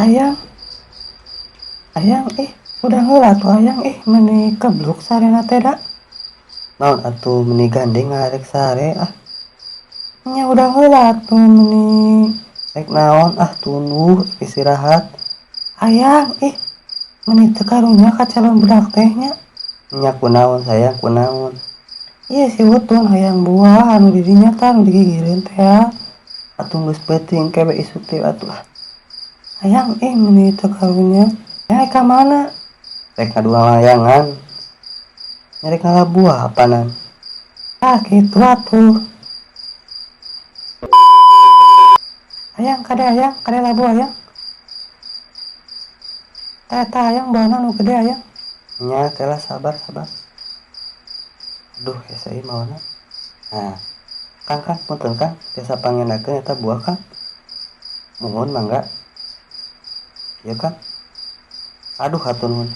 Ayang, ayang, udah heula tuh ayang, meni kebluk sarena teh da. Naon atuh meni gandeng ngarek sare Nya udah heula tuh meni rek naon tuluh istirahat ayang, meni teu karunya ka calon budak teh nya. nya kunaon sayang kunaon Ieu si Utun hayang buah anu di dinya teh anu digigireun teh ya. atuh geus peuting kewe isuk teh atuh Ayang, meni teu karunya. Ya ka mana? rek ngadua layangan nyarek ngalabuah apanan Kitu atuh. Ayang, kade labu ayang. Eta ayang buahna nu gede ayang. nya telah sabar sabar aduh hese ieu maona nah kang punten kang biasa pangenakeun eta buah kang muhun mangga ieu kang aduh hatur nuhun